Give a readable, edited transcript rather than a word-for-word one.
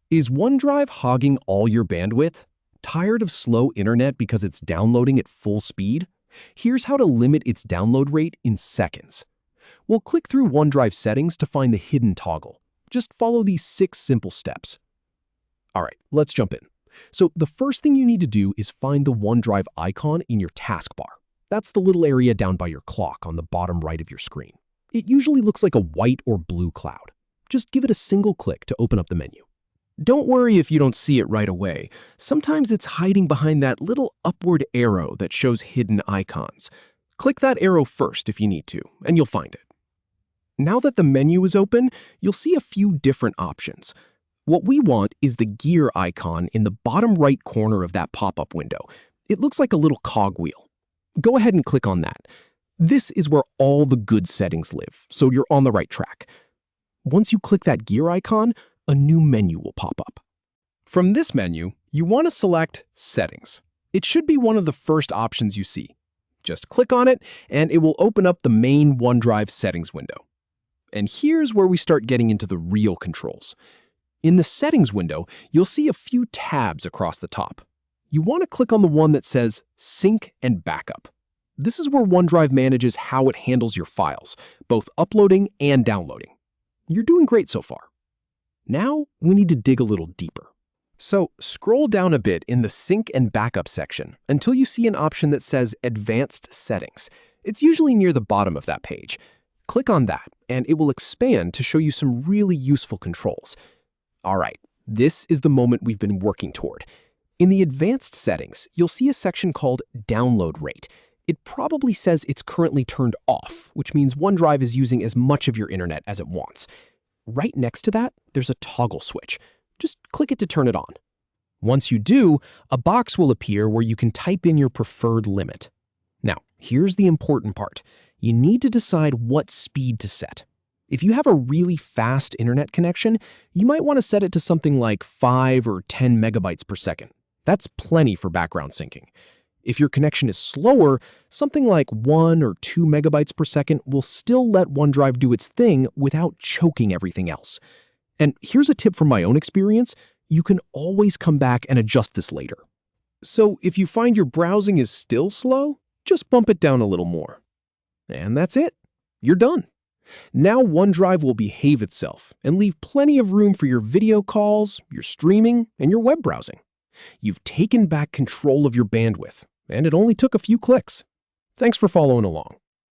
Is OneDrive hogging all your bandwidth? Tired of slow internet because it's downloading at full speed? Here's how to limit its download rate in seconds. We'll click through OneDrive settings to find the hidden toggle. Just follow these 6 simple steps. All right, let's jump in. So the first thing you need to do is find the OneDrive icon in your taskbar. That's the little area down by your clock on the bottom right of your screen. It usually looks like a white or blue cloud. Just give it a single click to open up the menu. Don't worry if you don't see it right away. Sometimes it's hiding behind that little upward arrow that shows hidden icons. Click that arrow first if you need to, and you'll find it. Now that the menu is open, you'll see a few different options. What we want is the gear icon in the bottom right corner of that pop-up window. It looks like a little cogwheel. Go ahead and click on that. This is where all the good settings live, so you're on the right track. Once you click that gear icon, a new menu will pop up. From this menu, you want to select Settings. It should be one of the first options you see. Just click on it, and it will open up the main OneDrive settings window. And here's where we start getting into the real controls. In the Settings window, you'll see a few tabs across the top. You want to click on the one that says Sync and Backup. This is where OneDrive manages how it handles your files, both uploading and downloading. You're doing great so far. Now, we need to dig a little deeper. So, scroll down a bit in the Sync and Backup section until you see an option that says Advanced Settings. It's usually near the bottom of that page. Click on that, and it will expand to show you some really useful controls. All right, this is the moment we've been working toward. In the Advanced Settings, you'll see a section called Download Rate. It probably says it's currently turned off, which means OneDrive is using as much of your internet as it wants. Right next to that, there's a toggle switch. Just click it to turn it on. Once you do, a box will appear where you can type in your preferred limit. Now, here's the important part. You need to decide what speed to set. If you have a really fast internet connection, you might want to set it to something like 5 or 10 megabytes per second. That's plenty for background syncing. If your connection is slower, something like 1 or 2 megabytes per second will still let OneDrive do its thing without choking everything else. And here's a tip from my own experience. You can always come back and adjust this later. So if you find your browsing is still slow, just bump it down a little more. And that's it. You're done. Now OneDrive will behave itself and leave plenty of room for your video calls, your streaming, and your web browsing. You've taken back control of your bandwidth, and it only took a few clicks. Thanks for following along.